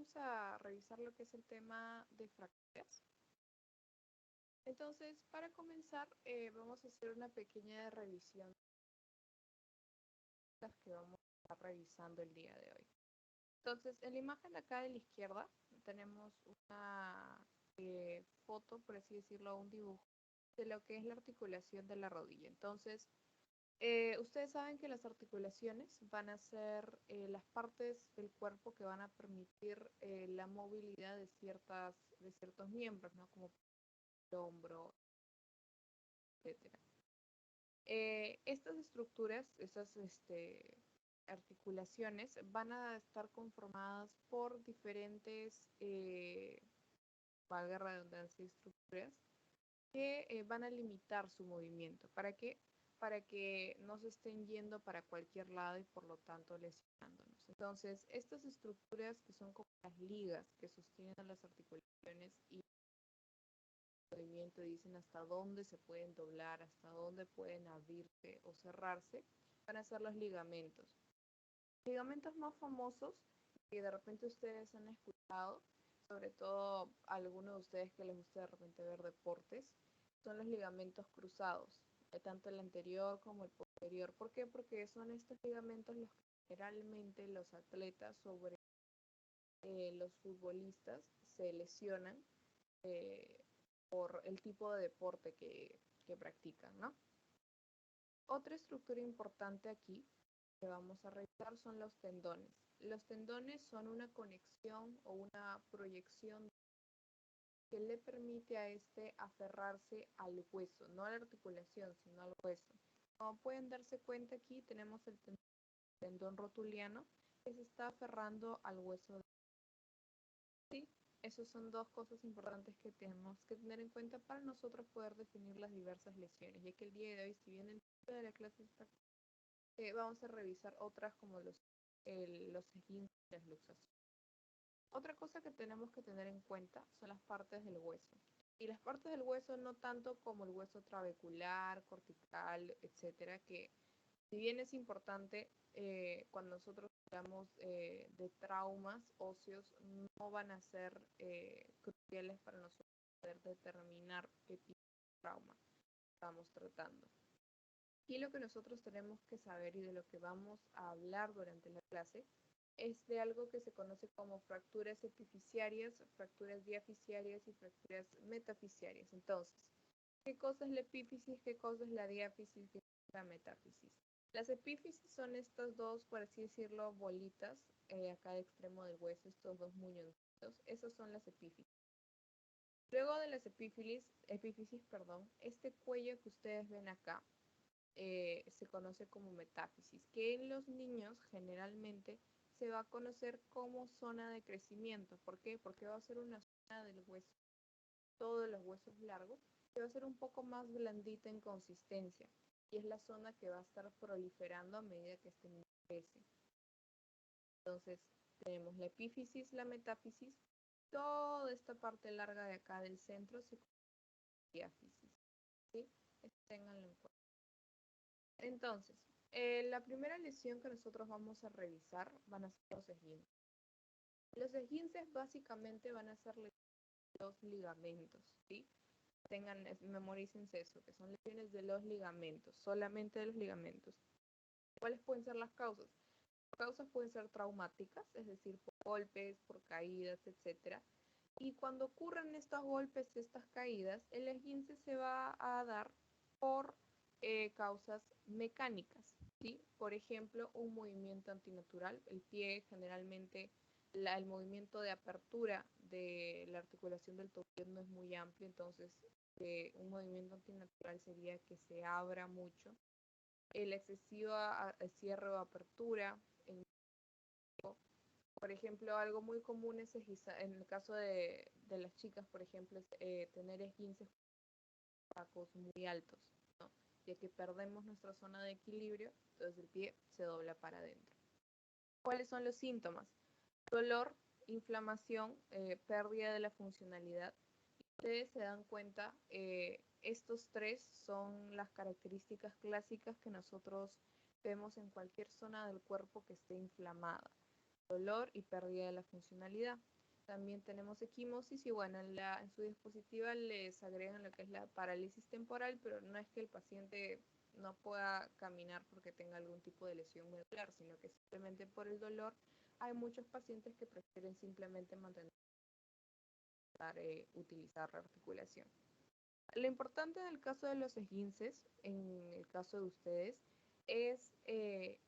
vamos a revisar lo que es el tema de fracturas. Entonces, para comenzar, vamos a hacer una pequeña revisión de las que vamos a estar revisando el día de hoy. Entonces, en la imagen acá de la izquierda tenemos una foto, por así decirlo, un dibujo de lo que es la articulación de la rodilla. Entonces, ustedes saben que las articulaciones van a ser las partes del cuerpo que van a permitir la movilidad de ciertos miembros, ¿no? Como el hombro, etcétera. Estas estructuras, estas articulaciones van a estar conformadas por diferentes, valga la redundancia, estructuras que van a limitar su movimiento. ¿Para qué? Para que no se estén yendo para cualquier lado y por lo tanto lesionándonos. Entonces, estas estructuras que son como las ligas que sostienen a las articulaciones y el movimiento dicen hasta dónde se pueden doblar, hasta dónde pueden abrirse o cerrarse, van a ser los ligamentos. Los ligamentos más famosos que de repente ustedes han escuchado, sobre todo algunos de ustedes que les gusta de repente ver deportes, son los ligamentos cruzados, tanto el anterior como el posterior. ¿Por qué? Porque son estos ligamentos los que generalmente los atletas sobre los futbolistas se lesionan por el tipo de deporte que practican, ¿no? Otra estructura importante aquí que vamos a revisar son los tendones. Los tendones son una conexión o una proyección que le permite a este aferrarse al hueso, no a la articulación, sino al hueso. Como pueden darse cuenta aquí, tenemos el tendón rotuliano que se está aferrando al hueso. Sí, esas son dos cosas importantes que tenemos que tener en cuenta para nosotros poder definir las diversas lesiones, ya que el día de hoy, si bien el tema de la clase está, vamos a revisar otras como los esguinces y las luxaciones. Otra cosa que tenemos que tener en cuenta son las partes del hueso. Y las partes del hueso no tanto como el hueso trabecular, cortical, etcétera, que si bien es importante, cuando nosotros hablamos de traumas óseos, no van a ser cruciales para nosotros poder determinar qué tipo de trauma estamos tratando. Y lo que nosotros tenemos que saber y de lo que vamos a hablar durante la clase es de algo que se conoce como fracturas epifisiarias, fracturas diafisiarias y fracturas metafisiarias. Entonces, ¿qué cosa es la epífisis? ¿Qué cosa es la diáfisis? ¿Qué cosa es la metáfisis? Las epífisis son estas dos, por así decirlo, bolitas a cada extremo del hueso, estos dos muñoncitos. Esas son las epífisis. Luego de las epífisis, este cuello que ustedes ven acá se conoce como metáfisis, que en los niños generalmente se va a conocer como zona de crecimiento. ¿Por qué? Porque va a ser una zona del hueso, todos los huesos largos, que va a ser un poco más blandita en consistencia. Y es la zona que va a estar proliferando a medida que este niño crece. Entonces, tenemos la epífisis, la metáfisis, toda esta parte larga de acá del centro se conoce como diáfisis. ¿Sí? Ténganlo en cuenta. Entonces, la primera lesión que nosotros vamos a revisar van a ser los esguinces. Los esguinces básicamente van a ser los ligamentos, ¿sí? Memorícense eso, que son lesiones de los ligamentos, solamente de los ligamentos. ¿Cuáles pueden ser las causas? Las causas pueden ser traumáticas, es decir, por golpes, por caídas, etc. Y cuando ocurren estos golpes, estas caídas, el esguince se va a dar por causas mecánicas, ¿sí? Por ejemplo, un movimiento antinatural. El pie generalmente, el movimiento de apertura de la articulación del tobillo no es muy amplio, entonces un movimiento antinatural sería que se abra mucho. El excesivo cierre o apertura. Por ejemplo, algo muy común es en el caso de las chicas, por ejemplo, es tener esguinces tacos muy altos, ¿no? Ya que perdemos nuestra zona de equilibrio, entonces el pie se dobla para adentro. ¿Cuáles son los síntomas? Dolor, inflamación, pérdida de la funcionalidad. Ustedes se dan cuenta, estos tres son las características clásicas que nosotros vemos en cualquier zona del cuerpo que esté inflamada. Dolor y pérdida de la funcionalidad. También tenemos equimosis y bueno, en su dispositiva les agregan lo que es la parálisis temporal, pero no es que el paciente no pueda caminar porque tenga algún tipo de lesión medular, sino que simplemente por el dolor hay muchos pacientes que prefieren simplemente mantener, utilizar la articulación. Lo importante en el caso de los esguinces, en el caso de ustedes, es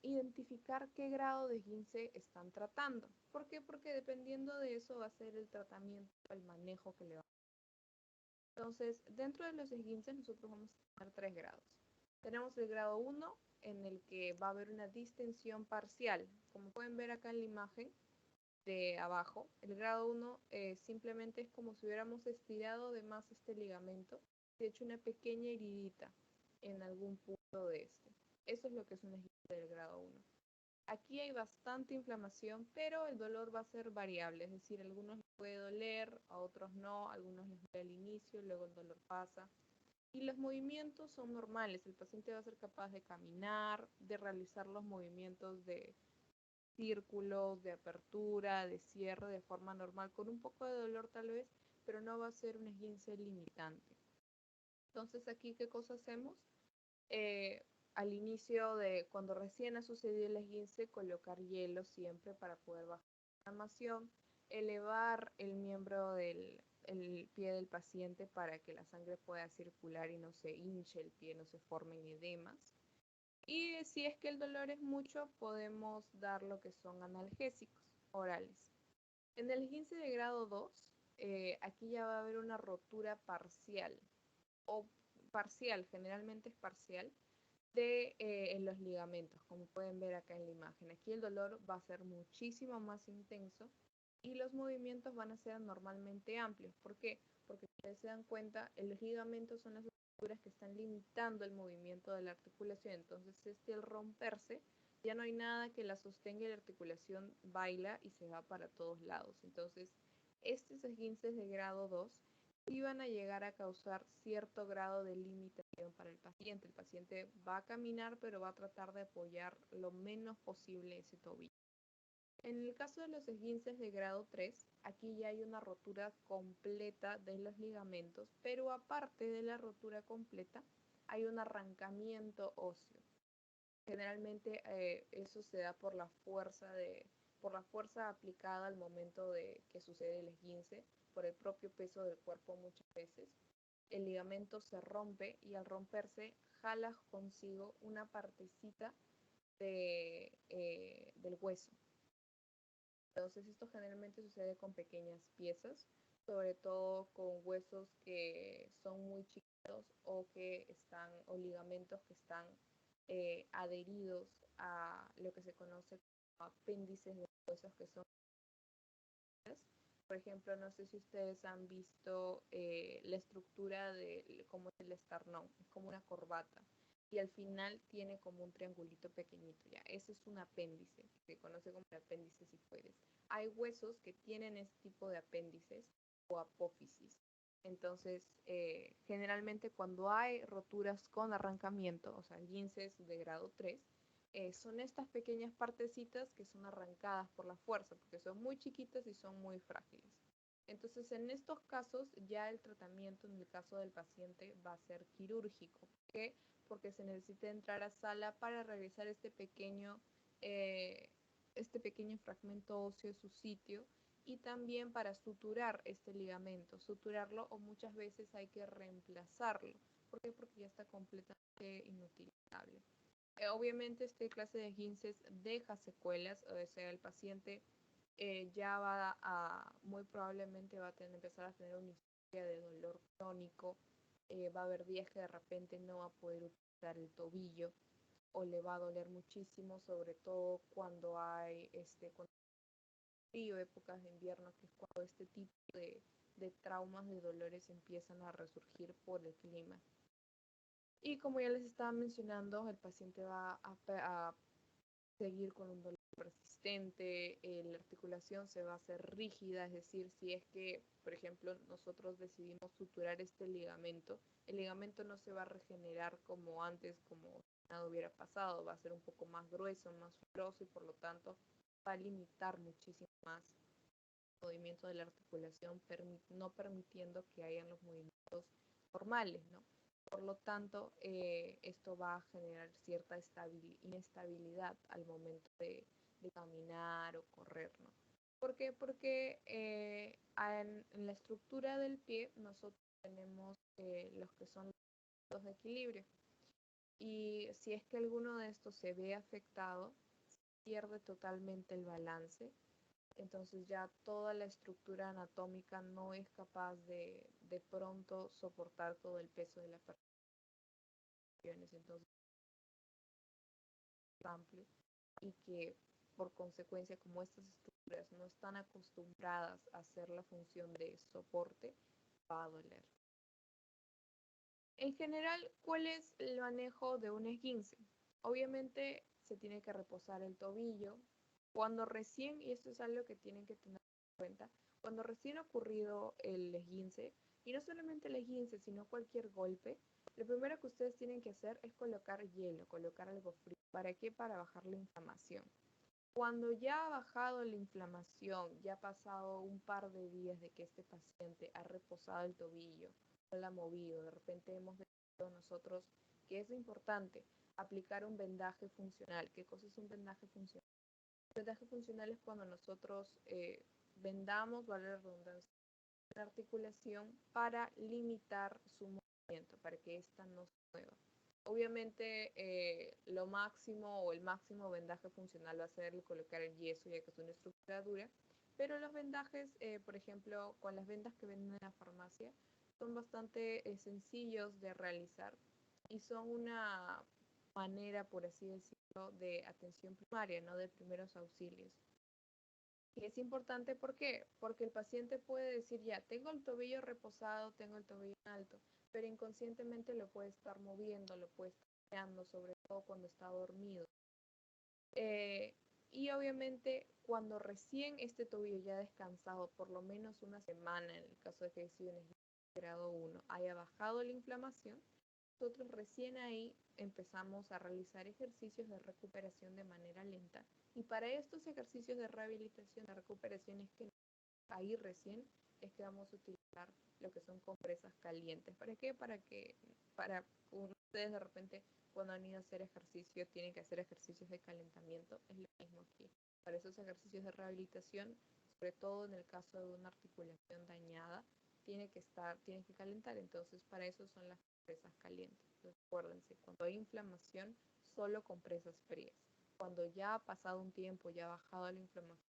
identificar qué grado de esguince están tratando. ¿Por qué? Porque dependiendo de eso va a ser el tratamiento, el manejo que le va a dar. Entonces, dentro de los esguinces nosotros vamos a tener 3 grados. Tenemos el grado 1, en el que va a haber una distensión parcial. Como pueden ver acá en la imagen de abajo, el grado 1 simplemente es como si hubiéramos estirado de más este ligamento, de hecho una pequeña heridita en algún punto de este. Eso es lo que es un esguince del grado 1. Aquí hay bastante inflamación, pero el dolor va a ser variable, es decir, a algunos les puede doler, a otros no, a algunos les duele al inicio, luego el dolor pasa. Y los movimientos son normales, el paciente va a ser capaz de caminar, de realizar los movimientos de círculos, de apertura, de cierre de forma normal, con un poco de dolor tal vez, pero no va a ser un esguince limitante. Entonces aquí, ¿qué cosa hacemos? Al inicio de cuando recién ha sucedido el esguince, colocar hielo siempre para poder bajar la inflamación, elevar el miembro del el pie del paciente para que la sangre pueda circular y no se hinche el pie, no se formen edemas. Y si es que el dolor es mucho, podemos dar lo que son analgésicos orales. En el esguince de grado 2, aquí ya va a haber una rotura parcial o parcial, generalmente es parcial, en los ligamentos, como pueden ver acá en la imagen. Aquí el dolor va a ser muchísimo más intenso y los movimientos van a ser normalmente amplios. ¿Por qué? Porque si ustedes se dan cuenta, los ligamentos son las estructuras que están limitando el movimiento de la articulación. Entonces, al romperse, ya no hay nada que la sostenga y la articulación baila y se va para todos lados. Entonces, estos esguinces de grado 2 iban a llegar a causar cierto grado de limitación para el paciente. El paciente va a caminar, pero va a tratar de apoyar lo menos posible ese tobillo. En el caso de los esguinces de grado 3, aquí ya hay una rotura completa de los ligamentos, pero aparte de la rotura completa, hay un arrancamiento óseo. Generalmente eso se da por la fuerza aplicada al momento de que sucede el esguince, por el propio peso del cuerpo muchas veces. El ligamento se rompe y al romperse jala consigo una partecita del hueso. Entonces esto generalmente sucede con pequeñas piezas, sobre todo con huesos que son muy chiquitos o ligamentos que están adheridos a lo que se conoce como apéndices de huesos que son. Por ejemplo, no sé si ustedes han visto la estructura de cómo es el esternón, es como una corbata y al final tiene como un triangulito pequeñito, ya. Ese es un apéndice, que se conoce como el apéndice sifoides. Hay huesos que tienen este tipo de apéndices o apófisis. Entonces, generalmente cuando hay roturas con arrancamiento, o sea, esguinces de grado 3, son estas pequeñas partecitas que son arrancadas por la fuerza, porque son muy chiquitas y son muy frágiles. Entonces, en estos casos, ya el tratamiento en el caso del paciente va a ser quirúrgico. ¿Por qué? Porque se necesita entrar a sala para realizar este pequeño fragmento óseo en su sitio y también para suturar este ligamento, suturarlo o muchas veces hay que reemplazarlo. ¿Por qué? Porque ya está completamente inutilizable. Obviamente esta clase de esguinces deja secuelas, o sea, el paciente ya muy probablemente va a empezar a tener una historia de dolor crónico, va a haber días que de repente no va a poder utilizar el tobillo o le va a doler muchísimo, sobre todo cuando hay cuando frío, épocas de invierno, que es cuando este tipo de traumas, de dolores empiezan a resurgir por el clima. Y como ya les estaba mencionando, el paciente va a seguir con un dolor persistente, la articulación se va a hacer rígida, es decir, si es que, por ejemplo, nosotros decidimos suturar este ligamento, el ligamento no se va a regenerar como antes, como nada hubiera pasado, va a ser un poco más grueso, más fibroso y por lo tanto va a limitar muchísimo más movimiento de la articulación, no permitiendo que hayan los movimientos normales, ¿no? Por lo tanto, esto va a generar cierta inestabilidad al momento de caminar o correr, ¿no? ¿Por qué? Porque en la estructura del pie nosotros tenemos los que son los puntos de equilibrio. Y si es que alguno de estos se ve afectado, pierde totalmente el balance. Entonces ya toda la estructura anatómica no es capaz de pronto soportar todo el peso de la persona. Entonces es amplio y que por consecuencia, como estas estructuras no están acostumbradas a hacer la función de soporte, va a doler. En general, ¿cuál es el manejo de un esguince? Obviamente se tiene que reposar el tobillo. Cuando recién, y esto es algo que tienen que tener en cuenta, cuando recién ha ocurrido el esguince, y no solamente el esguince, sino cualquier golpe, lo primero que ustedes tienen que hacer es colocar hielo, colocar algo frío. ¿Para qué? Para bajar la inflamación. Cuando ya ha bajado la inflamación, ya ha pasado un par de días de que este paciente ha reposado el tobillo, no lo ha movido, de repente hemos decidido nosotros que es importante aplicar un vendaje funcional. ¿Qué cosa es un vendaje funcional? Un vendaje funcional es cuando nosotros vendamos, vale la redundancia, la articulación para limitar su movimiento, para que ésta no se mueva. Obviamente lo máximo o el máximo vendaje funcional va a ser el colocar el yeso, ya que es una estructura dura, pero los vendajes, por ejemplo, con las vendas que venden en la farmacia, son bastante sencillos de realizar y son una manera, por así decirlo, de atención primaria, no de primeros auxilios. Y es importante, ¿por qué? Porque el paciente puede decir, ya, tengo el tobillo reposado, tengo el tobillo en alto, pero inconscientemente lo puede estar moviendo, lo puede estar creando, sobre todo cuando está dormido. Y obviamente cuando recién este tobillo ya ha descansado por lo menos una semana, en el caso de que haya sido en el grado 1, haya bajado la inflamación, nosotros recién ahí empezamos a realizar ejercicios de recuperación de manera lenta. Y para estos ejercicios de rehabilitación, de recuperación, es que ahí recién es que vamos a utilizar lo que son compresas calientes. ¿Para qué? Para ustedes de repente cuando han ido a hacer ejercicio tienen que hacer ejercicios de calentamiento. Es lo mismo aquí. Para esos ejercicios de rehabilitación, sobre todo en el caso de una articulación dañada, tiene que calentar. Entonces, para eso son las compresas calientes. Entonces, acuérdense, cuando hay inflamación, solo compresas frías. Cuando ya ha pasado un tiempo, ya ha bajado la inflamación,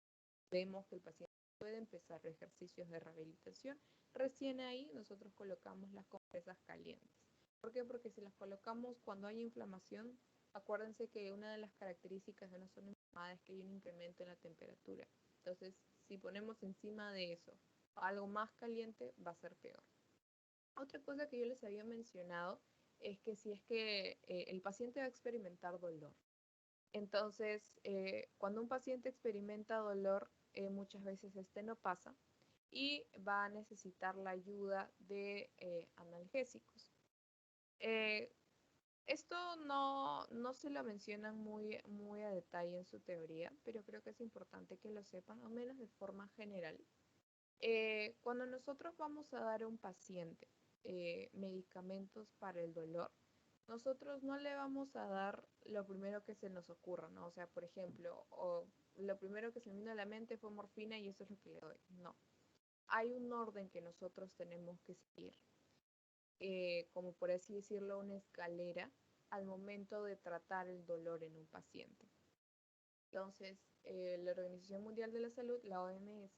vemos que el paciente puede empezar ejercicios de rehabilitación. Recién ahí nosotros colocamos las compresas calientes. ¿Por qué? Porque si las colocamos cuando hay inflamación, acuérdense que una de las características de una zona inflamada es que hay un incremento en la temperatura. Entonces, si ponemos encima de eso algo más caliente, va a ser peor. Otra cosa que yo les había mencionado es que si es que el paciente va a experimentar dolor. Entonces, cuando un paciente experimenta dolor, muchas veces este no pasa y va a necesitar la ayuda de analgésicos. Esto no se lo mencionan muy a detalle en su teoría, pero creo que es importante que lo sepan, al menos de forma general. Cuando nosotros vamos a dar a un paciente medicamentos para el dolor, nosotros no le vamos a dar lo primero que se nos ocurra, ¿no? O sea, por ejemplo, lo primero que se me vino a la mente fue morfina y eso es lo que le doy. No. Hay un orden que nosotros tenemos que seguir, como por así decirlo, una escalera al momento de tratar el dolor en un paciente. Entonces, la Organización Mundial de la Salud, la OMS,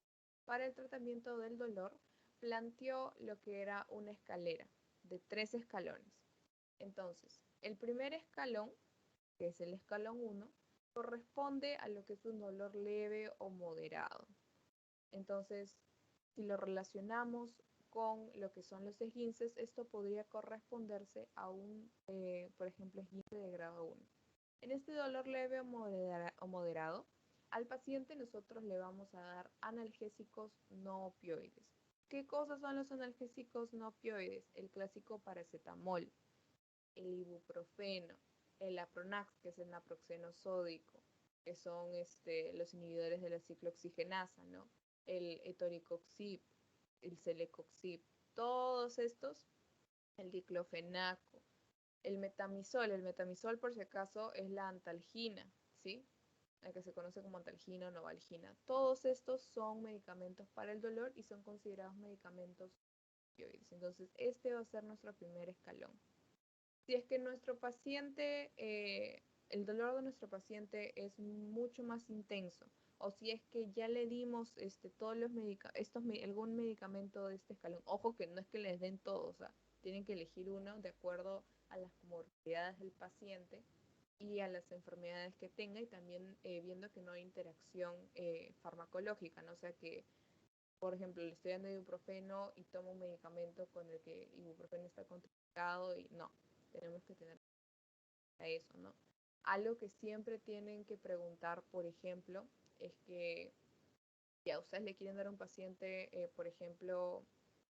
para el tratamiento del dolor, planteó lo que era una escalera de 3 escalones. Entonces, el primer escalón, que es el escalón 1, corresponde a lo que es un dolor leve o moderado. Entonces, si lo relacionamos con lo que son los esguinces, esto podría corresponderse a un, por ejemplo, esguince de grado 1. En este dolor leve o moderado, al paciente nosotros le vamos a dar analgésicos no opioides. ¿Qué cosas son los analgésicos no opioides? El clásico paracetamol, el ibuprofeno, el Apronax, que es el naproxeno sódico, que son los inhibidores de la ciclooxigenasa, ¿no? el etoricoxib, el celecoxib, todos estos, el diclofenaco, el metamisol por si acaso es la antalgina, ¿sí? La que se conoce como antalgina o novalgina. Todos estos son medicamentos para el dolor y son considerados medicamentos opioides. Entonces, este va a ser nuestro primer escalón. Si es que nuestro paciente, el dolor de nuestro paciente es mucho más intenso, o si es que ya le dimos todos los algún medicamento de este escalón, ojo que no es que les den todos, o sea, tienen que elegir uno de acuerdo a las comorbilidades del paciente y a las enfermedades que tenga y también viendo que no hay interacción farmacológica, ¿no? O sea que, por ejemplo, le estoy dando ibuprofeno y tomo un medicamento con el que ibuprofeno está contraindicado y no, tenemos que tener a eso, ¿no? Algo que siempre tienen que preguntar, por ejemplo, es que ya ustedes le quieren dar a un paciente, por ejemplo,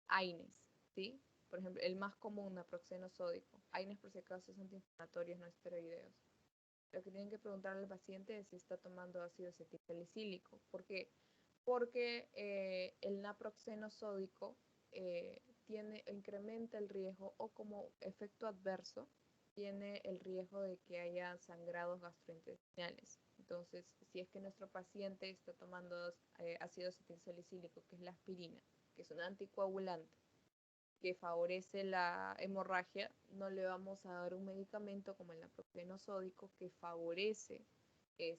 AINES, ¿sí? Por ejemplo, el más común, naproxeno sódico. AINES, por si acaso, es antiinflamatorios no esteroideos. Lo que tienen que preguntar al paciente es si está tomando ácido acetilsalicílico. ¿Por qué? Porque el naproxeno sódico incrementa el riesgo o como efecto adverso tiene el riesgo de que haya sangrados gastrointestinales. Entonces, si es que nuestro paciente está tomando ácido acetilsalicílico, que es la aspirina, que es un anticoagulante, que favorece la hemorragia, no le vamos a dar un medicamento como el naproxeno sódico que favorece que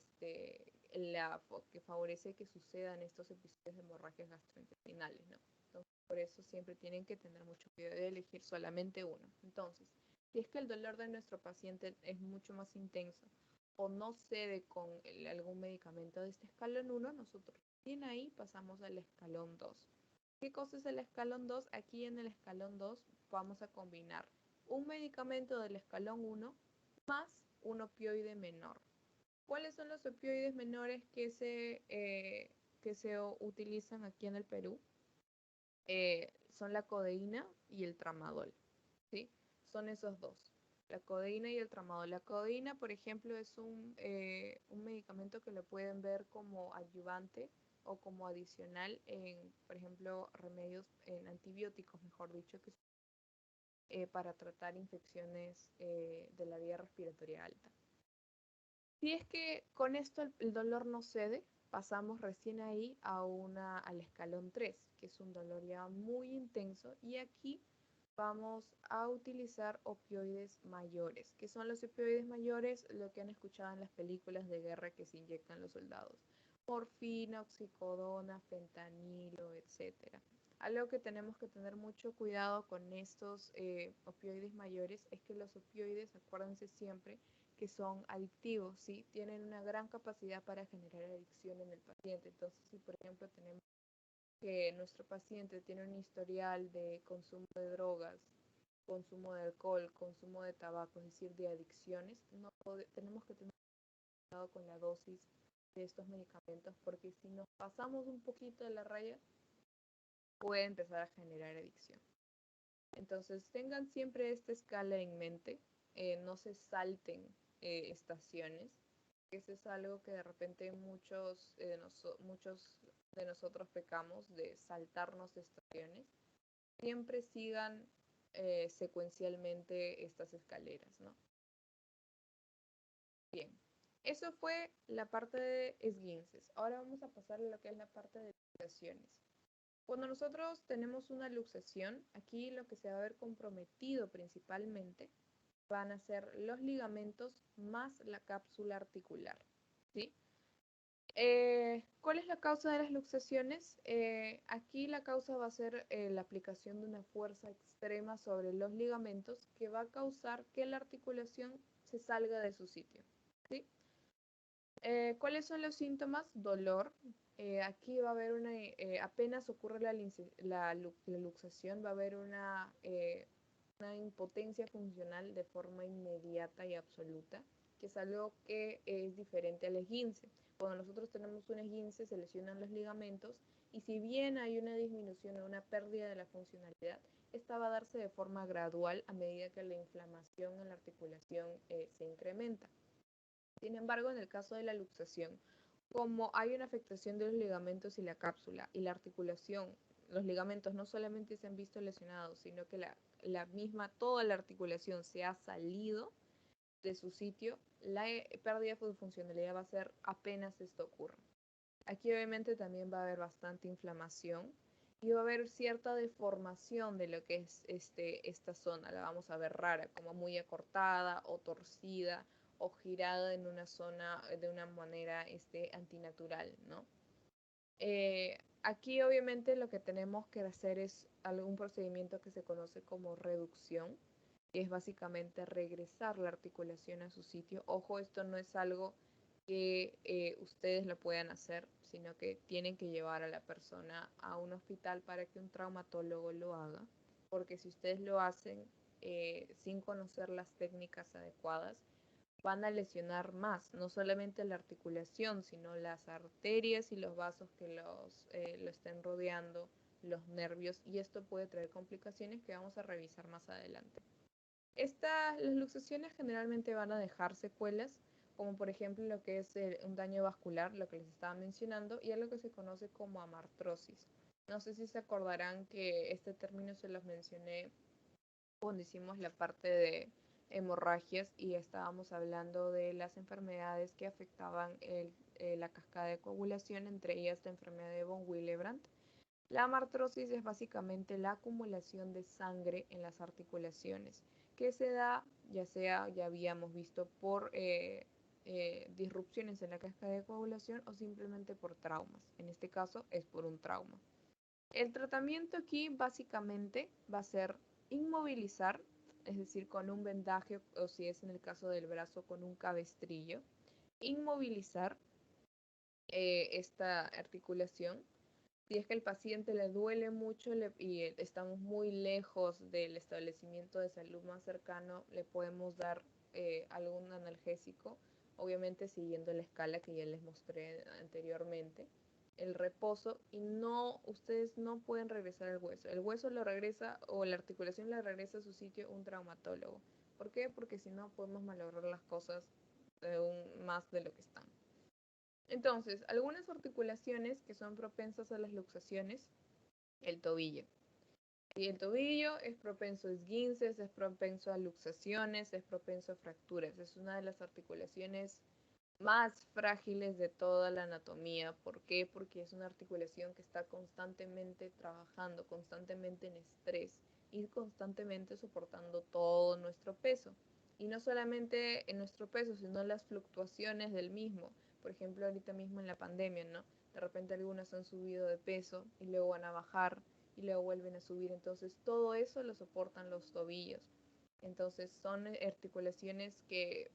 favorece que sucedan estos episodios de hemorragias gastrointestinales, ¿no? Entonces, por eso siempre tienen que tener mucho cuidado de elegir solamente uno. Entonces, si es que el dolor de nuestro paciente es mucho más intenso o no cede con algún medicamento de este escalón 1, nosotros bien ahí pasamos al escalón 2. ¿Qué cosa es el escalón 2? Aquí en el escalón 2 vamos a combinar un medicamento del escalón 1 más un opioide menor. ¿Cuáles son los opioides menores que se utilizan aquí en el Perú? Son la codeína y el tramadol, ¿sí? Son esos dos, la codeína y el tramadol. La codeína, por ejemplo, es un medicamento que lo pueden ver como adyuvante o como adicional en, por ejemplo, remedios, en antibióticos, mejor dicho, para tratar infecciones de la vía respiratoria alta. Si es que con esto el dolor no cede, pasamos recién ahí al escalón 3, que es un dolor ya muy intenso, y aquí vamos a utilizar opioides mayores. ¿Qué son los opioides mayores? Lo que han escuchado en las películas de guerra que se inyectan los soldados. Morfina, oxicodona, fentanilo, etcétera. Algo que tenemos que tener mucho cuidado con estos opioides mayores es que los opioides, acuérdense siempre, que son adictivos, ¿sí? Tienen una gran capacidad para generar adicción en el paciente. Entonces, si por ejemplo tenemos que nuestro paciente tiene un historial de consumo de drogas, consumo de alcohol, consumo de tabaco, es decir, de adicciones, tenemos que tener cuidado con la dosis de estos medicamentos porque si nos pasamos un poquito de la raya, puede empezar a generar adicción. Entonces, tengan siempre esta escala en mente, no se salten estaciones. Eso es algo que de repente muchos de nosotros pecamos de saltarnos estaciones. Siempre sigan secuencialmente estas escaleras, ¿no? Bien, eso fue la parte de esguinces. Ahora vamos a pasar a lo que es la parte de luxaciones. Cuando nosotros tenemos una luxación, aquí lo que se va a ver comprometido principalmente van a ser los ligamentos más la cápsula articular, ¿sí? ¿Cuál es la causa de las luxaciones? Aquí la causa va a ser la aplicación de una fuerza extrema sobre los ligamentos que va a causar que la articulación se salga de su sitio, ¿sí? ¿Cuáles son los síntomas? Dolor. Aquí va a haber apenas ocurre la luxación, va a haber una impotencia funcional de forma inmediata y absoluta, que es algo que es diferente al esguince. Cuando nosotros tenemos un esguince, se lesionan los ligamentos y si bien hay una disminución o una pérdida de la funcionalidad, esta va a darse de forma gradual a medida que la inflamación en la articulación se incrementa. Sin embargo, en el caso de la luxación, como hay una afectación de los ligamentos y la cápsula y la articulación, los ligamentos no solamente se han visto lesionados, sino que toda la articulación se ha salido de su sitio, la pérdida de funcionalidad va a ser apenas esto ocurra. Aquí obviamente también va a haber bastante inflamación y va a haber cierta deformación de lo que es esta zona. La vamos a ver rara, como muy acortada o torcida o girada en una zona de una manera antinatural, ¿no? Aquí obviamente lo que tenemos que hacer es algún procedimiento que se conoce como reducción, que es básicamente regresar la articulación a su sitio. Ojo, esto no es algo que ustedes lo puedan hacer, sino que tienen que llevar a la persona a un hospital para que un traumatólogo lo haga, porque si ustedes lo hacen sin conocer las técnicas adecuadas, van a lesionar más, no solamente la articulación, sino las arterias y los vasos que lo estén rodeando, los nervios, y esto puede traer complicaciones que vamos a revisar más adelante. Las luxaciones generalmente van a dejar secuelas, como por ejemplo lo que es un daño vascular, lo que les estaba mencionando, y algo que se conoce como amartrosis. No sé si se acordarán que este término se los mencioné cuando hicimos la parte de hemorragias y estábamos hablando de las enfermedades que afectaban la cascada de coagulación, entre ellas la enfermedad de von Willebrand. La amartrosis es básicamente la acumulación de sangre en las articulaciones, que se da, ya habíamos visto, por disrupciones en la cascada de coagulación o simplemente por traumas. En este caso es por un trauma. El tratamiento aquí básicamente va a ser inmovilizar, es decir, con un vendaje o si es en el caso del brazo con un cabestrillo, inmovilizar esta articulación. Si es que el paciente le duele mucho y estamos muy lejos del establecimiento de salud más cercano, le podemos dar algún analgésico, obviamente siguiendo la escala que ya les mostré anteriormente. El reposo y ustedes no pueden regresar el hueso. El hueso lo regresa o la articulación la regresa a su sitio un traumatólogo. ¿Por qué? Porque si no podemos malograr las cosas más de lo que están. Entonces, algunas articulaciones que son propensas a las luxaciones, el tobillo. Y el tobillo es propenso a esguinces, es propenso a luxaciones, es propenso a fracturas. Es una de las articulaciones más frágiles de toda la anatomía. ¿Por qué? Porque es una articulación que está constantemente trabajando, constantemente en estrés y constantemente soportando todo nuestro peso. Y no solamente en nuestro peso, sino las fluctuaciones del mismo. Por ejemplo, ahorita mismo en la pandemia, ¿no? De repente algunas han subido de peso y luego van a bajar y luego vuelven a subir. Entonces todo eso lo soportan los tobillos. Entonces son articulaciones que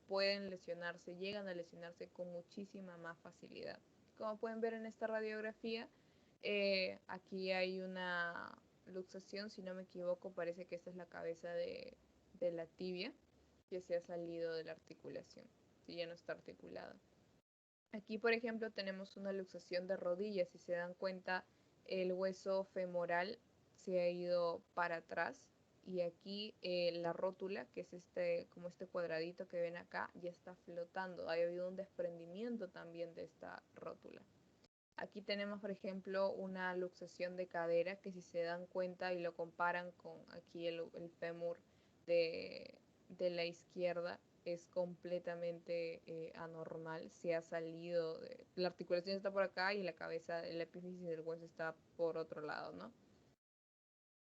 pueden lesionarse, llegan a lesionarse con muchísima más facilidad. Como pueden ver en esta radiografía, aquí hay una luxación, si no me equivoco, parece que esta es la cabeza de la tibia que se ha salido de la articulación, si ya no está articulada. Aquí, por ejemplo, tenemos una luxación de rodillas. Si se dan cuenta, el hueso femoral se ha ido para atrás y aquí la rótula, que es como este cuadradito que ven acá, ya está flotando. Ha habido un desprendimiento también de esta rótula. Aquí tenemos, por ejemplo, una luxación de cadera que si se dan cuenta y lo comparan con aquí el fémur de la izquierda, es completamente anormal. Se ha salido, la articulación está por acá y la cabeza, la epífisis del hueso está por otro lado, ¿no?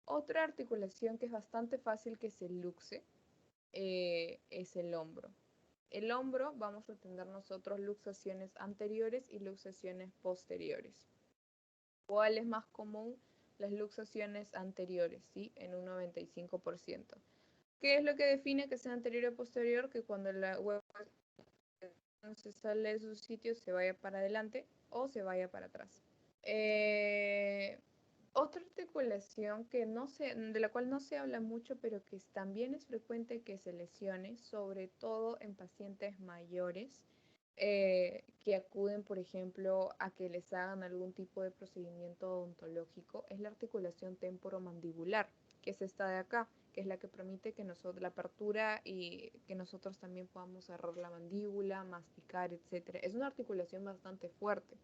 Otra articulación que es bastante fácil que se luxe es el hombro. El hombro vamos a tener nosotros luxaciones anteriores y luxaciones posteriores. ¿Cuál es más común? Las luxaciones anteriores, ¿sí? En un 95%. ¿Qué es lo que define que sea anterior o posterior? Que cuando la huevo se sale de su sitio se vaya para adelante o se vaya para atrás. Otra articulación de la cual no se habla mucho, pero que también es frecuente que se lesione, sobre todo en pacientes mayores, que acuden, por ejemplo, a que les hagan algún tipo de procedimiento odontológico, es la articulación temporomandibular, que es esta de acá, que es la que permite que nosotros, la apertura y que nosotros también podamos cerrar la mandíbula, masticar, etcétera. Es una articulación bastante fuerte.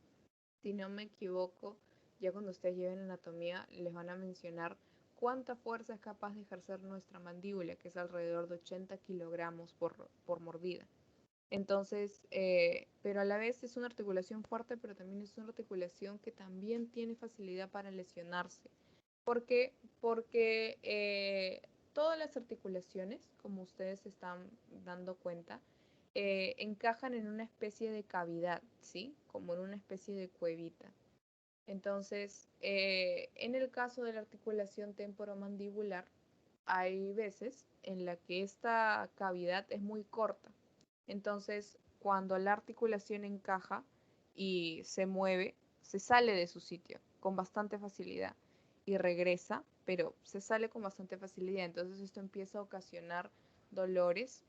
Si no me equivoco, ya cuando ustedes lleven anatomía, les van a mencionar cuánta fuerza es capaz de ejercer nuestra mandíbula, que es alrededor de 80 kilogramos por mordida. Entonces, pero a la vez es una articulación fuerte, pero también es una articulación que también tiene facilidad para lesionarse. ¿Por qué? Porque todas las articulaciones, como ustedes se están dando cuenta, encajan en una especie de cavidad, ¿sí? Como en una especie de cuevita. Entonces, en el caso de la articulación temporomandibular, hay veces en la que esta cavidad es muy corta. Entonces, cuando la articulación encaja y se mueve, se sale de su sitio con bastante facilidad y regresa, pero se sale con bastante facilidad. Entonces, esto empieza a ocasionar dolores,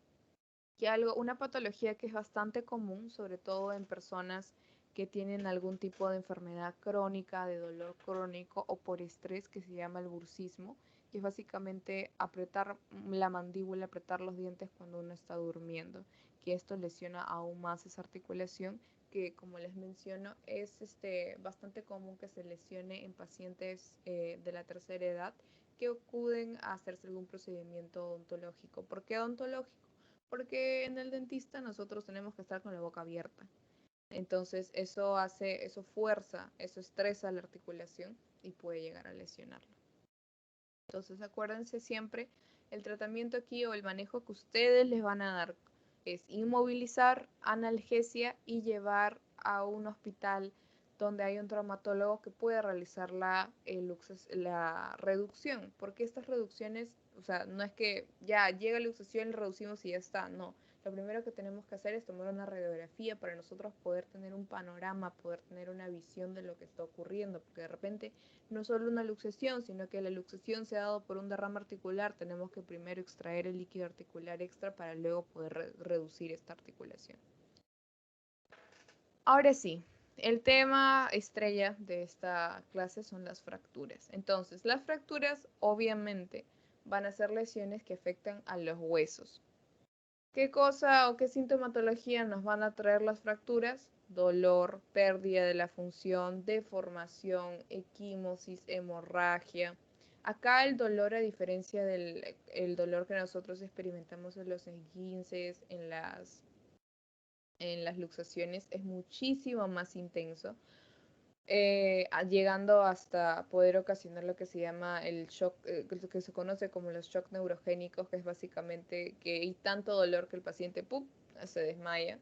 una patología que es bastante común, sobre todo en personas que tienen algún tipo de enfermedad crónica, de dolor crónico o por estrés, que se llama el bruxismo, que es básicamente apretar la mandíbula, apretar los dientes cuando uno está durmiendo, que esto lesiona aún más esa articulación, que como les menciono es bastante común que se lesione en pacientes de la tercera edad que acuden a hacerse algún procedimiento odontológico. ¿Por qué odontológico? Porque en el dentista nosotros tenemos que estar con la boca abierta. Entonces eso fuerza, eso estresa la articulación y puede llegar a lesionarla. Entonces acuérdense siempre, el tratamiento aquí o el manejo que ustedes les van a dar es inmovilizar, analgesia y llevar a un hospital donde hay un traumatólogo que pueda realizar la reducción, porque estas reducciones, o sea, no es que ya llega la luxación, reducimos y ya está, no. Lo primero que tenemos que hacer es tomar una radiografía para nosotros poder tener un panorama, poder tener una visión de lo que está ocurriendo, porque de repente no solo una luxación, sino que la luxación se ha dado por un derrame articular, tenemos que primero extraer el líquido articular extra para luego poder reducir esta articulación. Ahora sí, el tema estrella de esta clase son las fracturas. Entonces, las fracturas obviamente van a ser lesiones que afectan a los huesos. ¿Qué cosa o qué sintomatología nos van a traer las fracturas? Dolor, pérdida de la función, deformación, equimosis, hemorragia. Acá el dolor, a diferencia del dolor que nosotros experimentamos en los esguinces, en las luxaciones, es muchísimo más intenso, llegando hasta poder ocasionar lo que se llama el shock, que se conoce como los shock neurogénicos, que es básicamente que hay tanto dolor que el paciente se desmaya.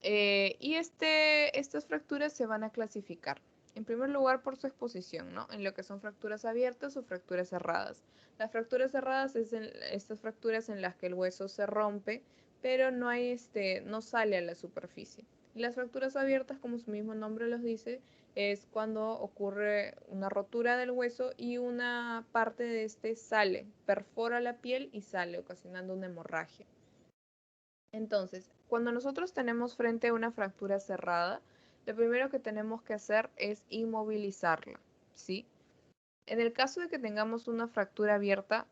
Y estas fracturas se van a clasificar, en primer lugar, por su exposición, ¿no? En lo que son fracturas abiertas o fracturas cerradas. Las fracturas cerradas es estas fracturas en las que el hueso se rompe, pero no sale a la superficie. Y las fracturas abiertas, como su mismo nombre los dice, es cuando ocurre una rotura del hueso y una parte de sale, perfora la piel y sale, ocasionando una hemorragia. Entonces, cuando nosotros tenemos frente a una fractura cerrada, lo primero que tenemos que hacer es inmovilizarla, ¿sí? En el caso de que tengamos una fractura abierta,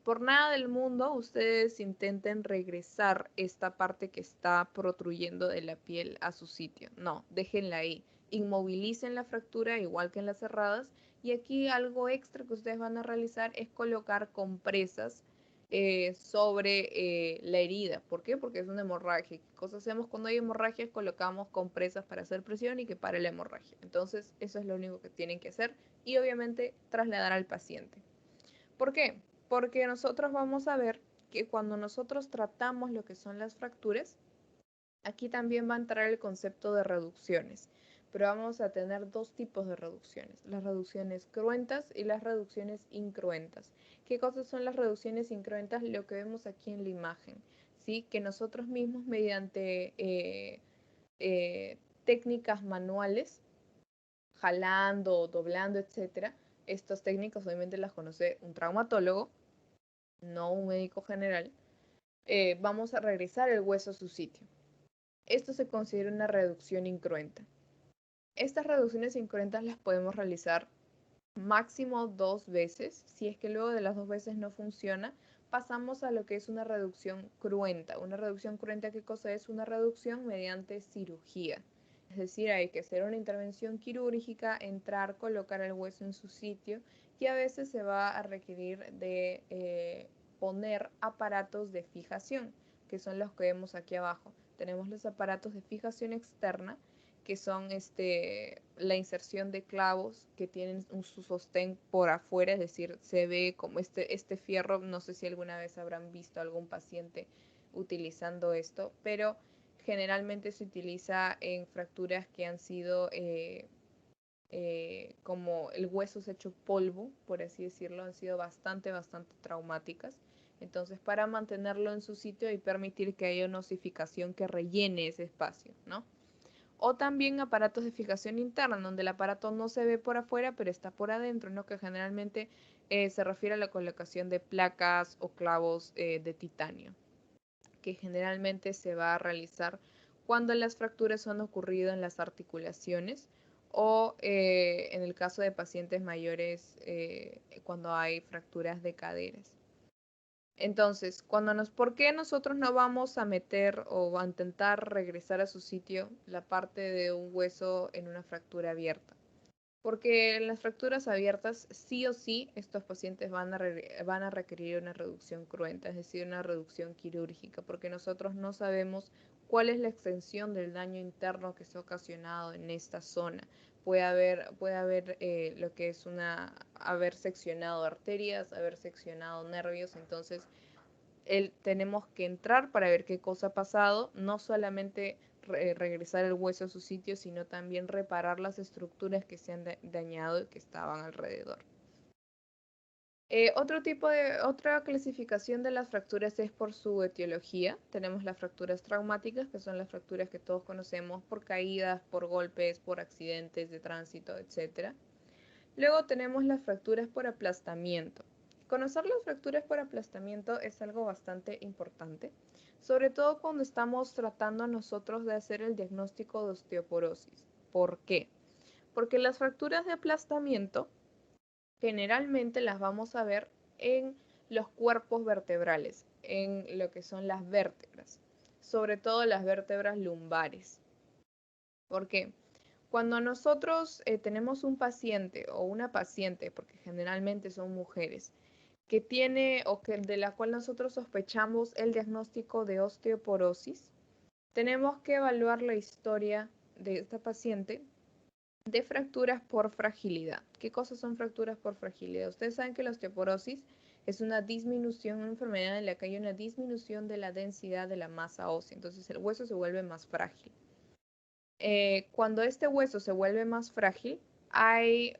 por nada del mundo ustedes intenten regresar esta parte que está protruyendo de la piel a su sitio. No, déjenla ahí. Inmovilicen la fractura igual que en las cerradas. Y aquí algo extra que ustedes van a realizar es colocar compresas sobre la herida. ¿Por qué? Porque es una hemorragia. ¿Qué cosa hacemos cuando hay hemorragias? Colocamos compresas para hacer presión y que pare la hemorragia. Entonces, eso es lo único que tienen que hacer y obviamente trasladar al paciente. ¿Por qué? Porque nosotros vamos a ver que cuando nosotros tratamos lo que son las fracturas, aquí también va a entrar el concepto de reducciones, pero vamos a tener dos tipos de reducciones, las reducciones cruentas y las reducciones incruentas. ¿Qué cosas son las reducciones incruentas? Lo que vemos aquí en la imagen, ¿sí? Que nosotros mismos mediante técnicas manuales, jalando, doblando, etcétera, estas técnicas obviamente las conoce un traumatólogo, no un médico general, vamos a regresar el hueso a su sitio. Esto se considera una reducción incruenta. Estas reducciones incruentas las podemos realizar máximo 2 veces. Si es que luego de las 2 veces no funciona, pasamos a lo que es una reducción cruenta. Una reducción cruenta, ¿qué cosa es? Una reducción mediante cirugía. Es decir, hay que hacer una intervención quirúrgica, entrar, colocar el hueso en su sitio, y a veces se va a requerir de poner aparatos de fijación, que son los que vemos aquí abajo. Tenemos los aparatos de fijación externa, que son la inserción de clavos que tienen su sostén por afuera, es decir, se ve como este fierro. No sé si alguna vez habrán visto a algún paciente utilizando esto, pero generalmente se utiliza en fracturas que han sido como el hueso se ha hecho polvo, por así decirlo, han sido bastante traumáticas. Entonces, para mantenerlo en su sitio y permitir que haya una osificación que rellene ese espacio, ¿no? O también aparatos de fijación interna, donde el aparato no se ve por afuera, pero está por adentro, ¿no? Que generalmente se refiere a la colocación de placas o clavos de titanio, que generalmente se va a realizar cuando las fracturas han ocurrido en las articulaciones o en el caso de pacientes mayores cuando hay fracturas de caderas. Entonces, ¿por qué nosotros no vamos a meter o a intentar regresar a su sitio la parte de un hueso en una fractura abierta? Porque en las fracturas abiertas, sí o sí, estos pacientes van a requerir una reducción cruenta, es decir, una reducción quirúrgica, porque nosotros no sabemos cuál es la extensión del daño interno que se ha ocasionado en esta zona. Puede haber lo que es haber seccionado arterias, haber seccionado nervios. Entonces tenemos que entrar para ver qué cosa ha pasado, no solamente regresar el hueso a su sitio, sino también reparar las estructuras que se han dañado y que estaban alrededor. Otra clasificación de las fracturas es por su etiología. Tenemos las fracturas traumáticas, que son las fracturas que todos conocemos por caídas, por golpes, por accidentes de tránsito, etc. Luego tenemos las fracturas por aplastamiento. Conocer las fracturas por aplastamiento es algo bastante importante, sobre todo cuando estamos tratando nosotros de hacer el diagnóstico de osteoporosis. ¿Por qué? Porque las fracturas de aplastamiento generalmente las vamos a ver en los cuerpos vertebrales, en lo que son las vértebras, sobre todo las vértebras lumbares. ¿Por qué? Cuando nosotros tenemos un paciente o una paciente, porque generalmente son mujeres, que tiene o que de la cual nosotros sospechamos el diagnóstico de osteoporosis, tenemos que evaluar la historia de esta paciente de fracturas por fragilidad. ¿Qué cosas son fracturas por fragilidad? Ustedes saben que la osteoporosis es una disminución, una enfermedad en la que hay una disminución de la densidad de la masa ósea, entonces el hueso se vuelve más frágil. Cuando este hueso se vuelve más frágil, hay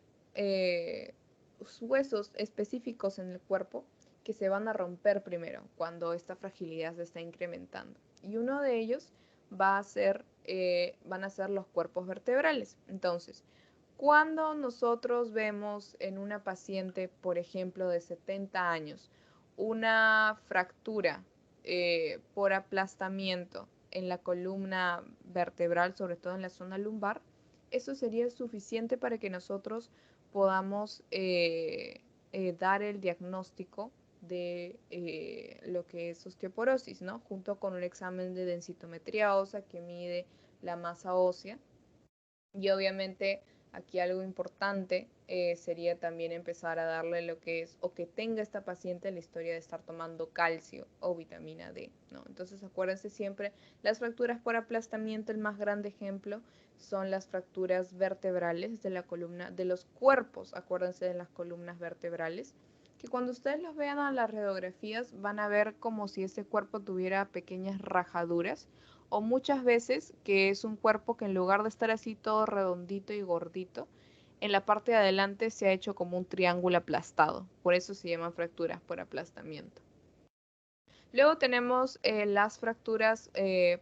huesos específicos en el cuerpo que se van a romper primero cuando esta fragilidad se está incrementando. Y uno de ellos van a ser los cuerpos vertebrales. Entonces, cuando nosotros vemos en una paciente, por ejemplo, de 70 años, una fractura por aplastamiento en la columna vertebral, sobre todo en la zona lumbar, eso sería suficiente para que nosotros podamos dar el diagnóstico de lo que es osteoporosis, ¿no? Junto con un examen de densitometría ósea que mide la masa ósea. Y obviamente aquí algo importante sería también empezar a darle lo que es, o que tenga esta paciente la historia de estar tomando calcio o vitamina D, ¿no? Entonces acuérdense siempre, las fracturas por aplastamiento, el más grande ejemplo son las fracturas vertebrales de la columna, de los cuerpos, acuérdense de las columnas vertebrales, que cuando ustedes los vean a las radiografías van a ver como si ese cuerpo tuviera pequeñas rajaduras, o muchas veces que es un cuerpo que en lugar de estar así todo redondito y gordito, en la parte de adelante se ha hecho como un triángulo aplastado. Por eso se llaman fracturas por aplastamiento. Luego tenemos las fracturas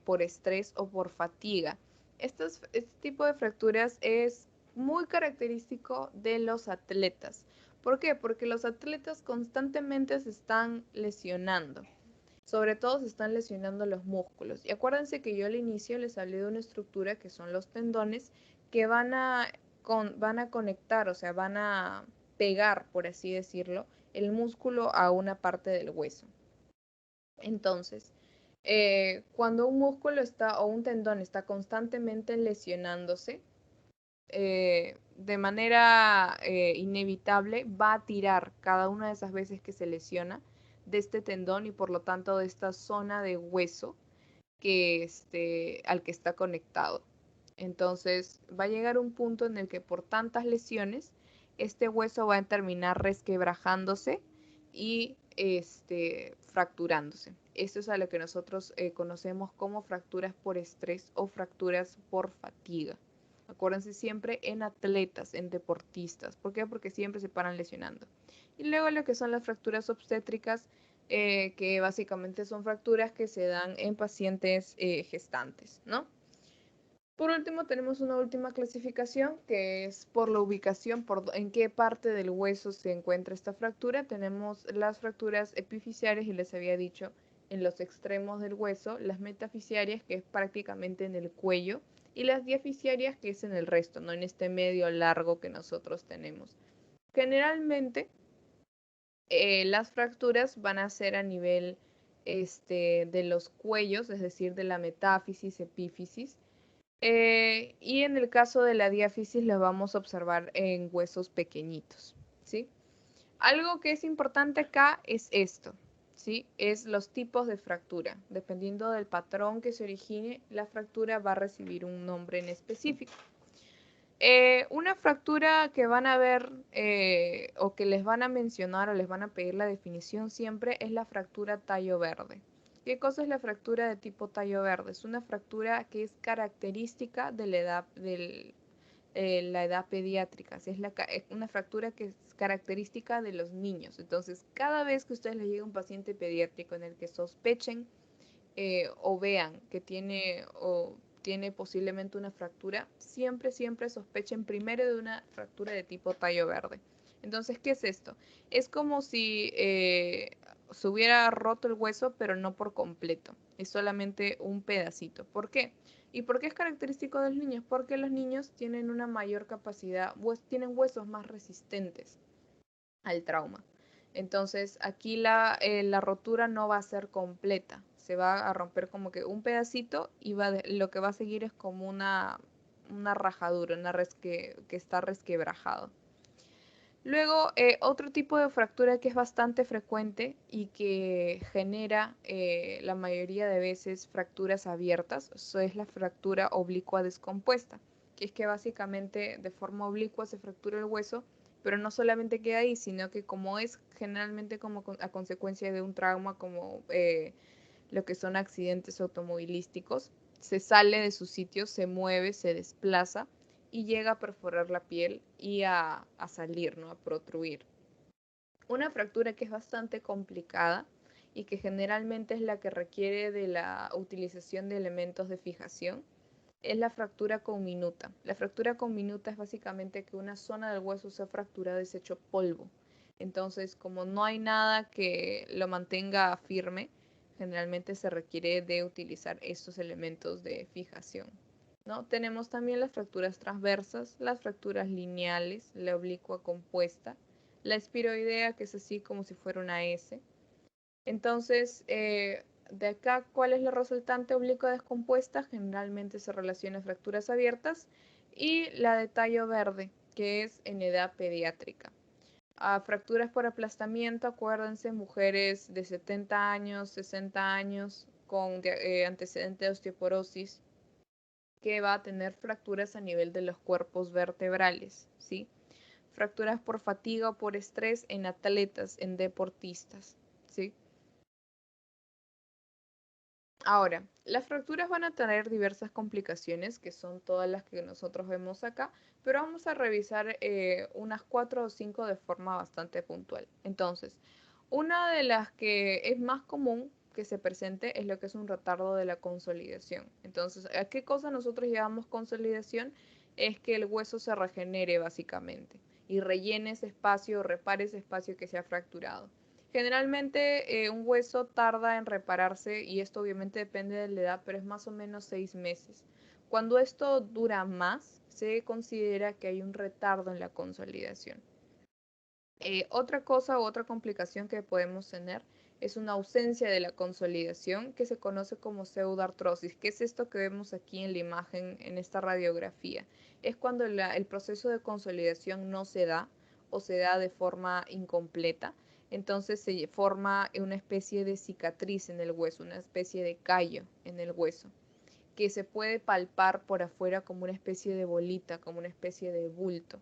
por estrés o por fatiga. Este tipo de fracturas es muy característico de los atletas. ¿Por qué? Porque los atletas constantemente se están lesionando. Sobre todo se están lesionando los músculos. Y acuérdense que yo al inicio les hablé de una estructura que son los tendones que van a conectar, o sea, van a pegar, por así decirlo, el músculo a una parte del hueso. Entonces, cuando un músculo está o un tendón está constantemente lesionándose, de manera inevitable va a tirar cada una de esas veces que se lesiona de este tendón y por lo tanto de esta zona de hueso al que está conectado. Entonces va a llegar un punto en el que por tantas lesiones este hueso va a terminar resquebrajándose y fracturándose. Esto es a lo que nosotros conocemos como fracturas por estrés o fracturas por fatiga. Acuérdense siempre en atletas, en deportistas. ¿Por qué? Porque siempre se paran lesionando. Y luego lo que son las fracturas obstétricas, que básicamente son fracturas que se dan en pacientes gestantes, ¿no? Por último, tenemos una última clasificación que es por la ubicación, en qué parte del hueso se encuentra esta fractura. Tenemos las fracturas epifisiarias, y les había dicho, en los extremos del hueso, las metafisiarias, que es prácticamente en el cuello, y las diafisiarias, que es en el resto, no en este medio largo que nosotros tenemos. Generalmente, las fracturas van a ser a nivel de los cuellos, es decir, de la metáfisis, epífisis, y en el caso de la diáfisis la vamos a observar en huesos pequeñitos, ¿sí? Algo que es importante acá es esto, ¿sí? Es los tipos de fractura. Dependiendo del patrón que se origine, la fractura va a recibir un nombre en específico. Una fractura que van a ver o que les van a mencionar o les van a pedir la definición siempre es la fractura tallo verde. ¿Qué cosa es la fractura de tipo tallo verde? Es una fractura que es característica de la edad pediátrica. Es una fractura que es característica de los niños. Entonces, cada vez que a ustedes les llega un paciente pediátrico en el que sospechen o vean que tiene posiblemente una fractura, siempre sospechen primero de una fractura de tipo tallo verde. Entonces, ¿qué es esto? Es como si se hubiera roto el hueso, pero no por completo. Es solamente un pedacito. ¿Por qué? ¿Y por qué es característico de los niños? Porque los niños tienen una mayor capacidad, tienen huesos más resistentes al trauma. Entonces, aquí la rotura no va a ser completa. Se va a romper como que un pedacito y lo que va a seguir es como una rajadura, que está resquebrajado. Luego, otro tipo de fractura que es bastante frecuente y que genera la mayoría de veces fracturas abiertas, eso es la fractura oblicua descompuesta, que es que básicamente de forma oblicua se fractura el hueso, pero no solamente queda ahí, sino que como es generalmente como a consecuencia de un trauma como lo que son accidentes automovilísticos, se sale de su sitio, se mueve, se desplaza y llega a perforar la piel y a salir, ¿no? A protruir. Una fractura que es bastante complicada y que generalmente es la que requiere de la utilización de elementos de fijación es la fractura conminuta. La fractura conminuta es básicamente que una zona del hueso se ha fracturado y se ha hecho polvo. Entonces, como no hay nada que lo mantenga firme, generalmente se requiere de utilizar estos elementos de fijación, ¿no? Tenemos también las fracturas transversas, las fracturas lineales, la oblicua compuesta, la espiroidea, que es así como si fuera una S. Entonces, de acá, ¿cuál es la resultante oblicua descompuesta? Generalmente se relaciona a fracturas abiertas, y la de tallo verde, que es en edad pediátrica. A fracturas por aplastamiento, acuérdense, mujeres de 70 años, 60 años con antecedente de osteoporosis, que va a tener fracturas a nivel de los cuerpos vertebrales, ¿sí? Fracturas por fatiga o por estrés en atletas, en deportistas, ¿sí? Ahora, las fracturas van a tener diversas complicaciones, que son todas las que nosotros vemos acá, pero vamos a revisar unas 4 o 5 de forma bastante puntual. Entonces, una de las que es más común que se presente es lo que es un retardo de la consolidación. Entonces, ¿a qué cosa nosotros llamamos consolidación? Es que el hueso se regenere básicamente y rellene ese espacio, repare ese espacio que se ha fracturado. Generalmente un hueso tarda en repararse, y esto obviamente depende de la edad, pero es más o menos 6 meses. Cuando esto dura más, se considera que hay un retardo en la consolidación. Otra cosa u otra complicación que podemos tener es una ausencia de la consolidación que se conoce como pseudoartrosis. ¿Qué es esto que vemos aquí en la imagen, en esta radiografía? Es cuando el proceso de consolidación no se da o se da de forma incompleta. Entonces se forma una especie de cicatriz en el hueso, una especie de callo en el hueso, que se puede palpar por afuera como una especie de bolita, como una especie de bulto.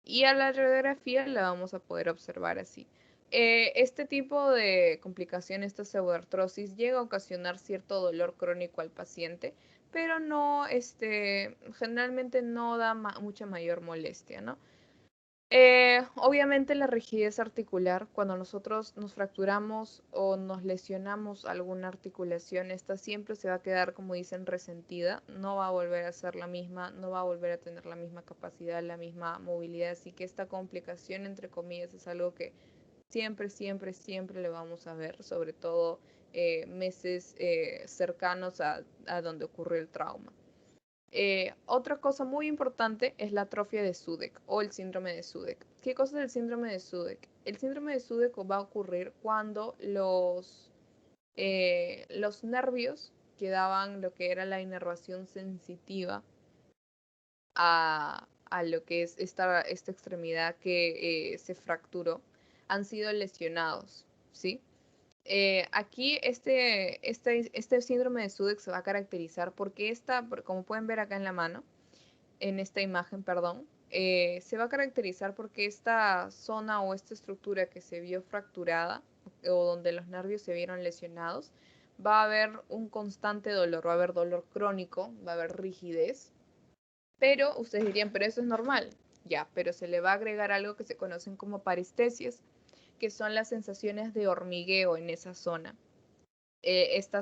Y a la radiografía la vamos a poder observar así. Este tipo de complicación, esta pseudoartrosis, llega a ocasionar cierto dolor crónico al paciente, pero no, generalmente no da mucha mayor molestia, ¿no? Obviamente la rigidez articular, cuando nosotros nos fracturamos o nos lesionamos alguna articulación, esta siempre se va a quedar, como dicen, resentida, no va a volver a ser la misma, no va a volver a tener la misma capacidad, la misma movilidad, así que esta complicación, entre comillas, es algo que siempre, siempre, siempre le vamos a ver, sobre todo meses cercanos a donde ocurre el trauma. Otra cosa muy importante es la atrofia de Sudeck o el síndrome de Sudeck. ¿Qué cosa es el síndrome de Sudeck? El síndrome de Sudeck va a ocurrir cuando los nervios que daban lo que era la inervación sensitiva a lo que es esta extremidad que se fracturó han sido lesionados, ¿sí? Aquí este síndrome de Sudeck se va a caracterizar porque como pueden ver acá en la mano, en esta imagen, perdón, se va a caracterizar porque esta zona o esta estructura que se vio fracturada o donde los nervios se vieron lesionados, va a haber un constante dolor, va a haber dolor crónico, va a haber rigidez, pero ustedes dirían, pero eso es normal, ya, pero se le va a agregar algo que se conocen como parestesias, que son las sensaciones de hormigueo en esa zona. Esta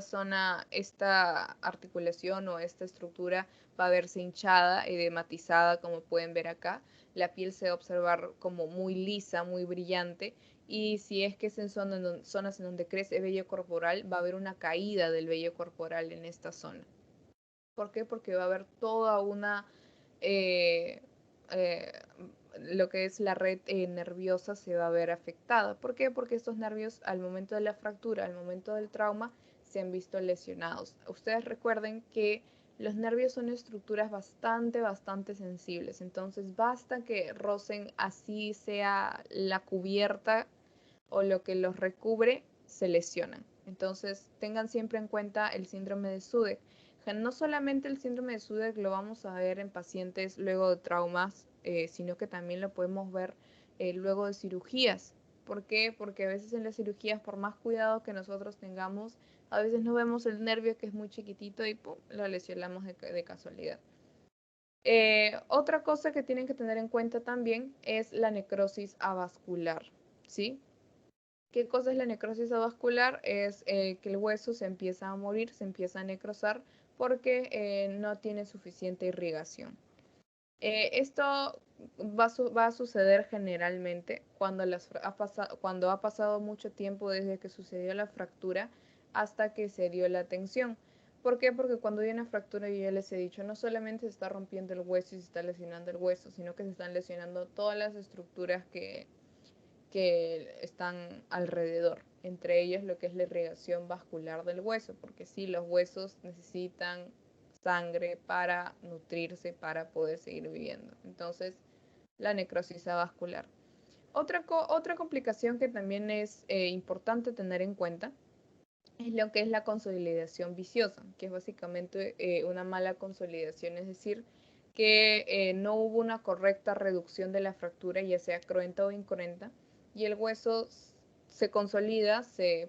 articulación o esta estructura va a verse hinchada, edematizada, como pueden ver acá. La piel se va a observar como muy lisa, muy brillante. Y si es que es en zonas en donde crece vello corporal, va a haber una caída del vello corporal en esta zona. ¿Por qué? Porque va a haber toda una eh, eh, lo que es la red nerviosa se va a ver afectada. ¿Por qué? Porque estos nervios al momento de la fractura, al momento del trauma, se han visto lesionados. Ustedes recuerden que los nervios son estructuras bastante, bastante sensibles. Entonces basta que rocen, así sea la cubierta o lo que los recubre, se lesionan. Entonces tengan siempre en cuenta el síndrome de Sudeck. No solamente el síndrome de Sudeck lo vamos a ver en pacientes luego de traumas, sino que también lo podemos ver luego de cirugías. ¿Por qué? Porque a veces en las cirugías, por más cuidado que nosotros tengamos, a veces no vemos el nervio que es muy chiquitito y ¡pum!, lo lesionamos de casualidad. Otra cosa que tienen que tener en cuenta también es la necrosis avascular, ¿sí? ¿Qué cosa es la necrosis avascular? Es que el hueso se empieza a morir, se empieza a necrosar porque no tiene suficiente irrigación. Esto va a suceder generalmente cuando ha pasado mucho tiempo desde que sucedió la fractura hasta que se dio la tensión. ¿Por qué? Porque cuando hay una fractura, yo ya les he dicho, no solamente se está rompiendo el hueso y se está lesionando el hueso, sino que se están lesionando todas las estructuras que están alrededor, entre ellos lo que es la irrigación vascular del hueso, porque sí, los huesos necesitan sangre para nutrirse, para poder seguir viviendo. Entonces, la necrosis vascular. Otra complicación que también es importante tener en cuenta es lo que es la consolidación viciosa, que es básicamente una mala consolidación, es decir, que no hubo una correcta reducción de la fractura, ya sea cruenta o incruenta, y el hueso se consolida,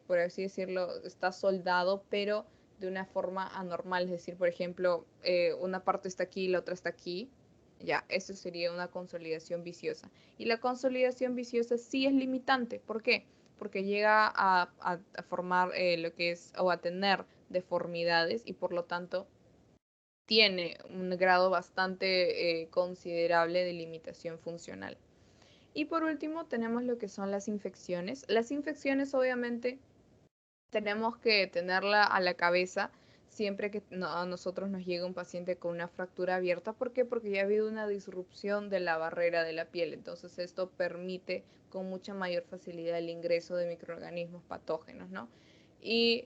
por así decirlo, está soldado, pero de una forma anormal, es decir, por ejemplo, una parte está aquí y la otra está aquí, ya, eso sería una consolidación viciosa. Y la consolidación viciosa sí es limitante, ¿por qué? Porque llega a formar lo que es, o a tener deformidades y por lo tanto tiene un grado bastante considerable de limitación funcional. Y por último tenemos lo que son las infecciones. Las infecciones obviamente tenemos que tenerla a la cabeza siempre que a nosotros nos llega un paciente con una fractura abierta. ¿Por qué? Porque ya ha habido una disrupción de la barrera de la piel. Entonces esto permite con mucha mayor facilidad el ingreso de microorganismos patógenos, ¿no? Y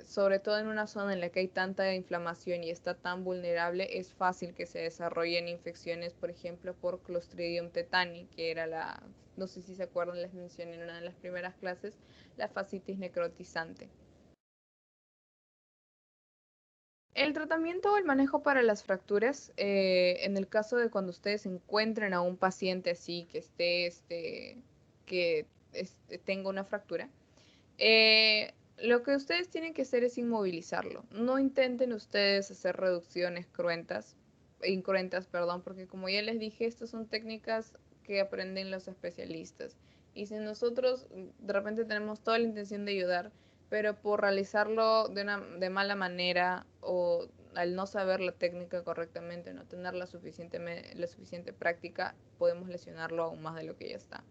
sobre todo en una zona en la que hay tanta inflamación y está tan vulnerable, es fácil que se desarrollen infecciones, por ejemplo, por Clostridium tetani, que era no sé si se acuerdan, les mencioné en una de las primeras clases, la fascitis necrotizante. El tratamiento o el manejo para las fracturas, en el caso de cuando ustedes encuentren a un paciente así que tenga una fractura, lo que ustedes tienen que hacer es inmovilizarlo. No intenten ustedes hacer reducciones incruentas, perdón, porque como ya les dije, estas son técnicas que aprenden los especialistas. Y si nosotros de repente tenemos toda la intención de ayudar, pero por realizarlo de mala manera o al no saber la técnica correctamente, no tener la suficiente práctica, podemos lesionarlo aún más de lo que ya está.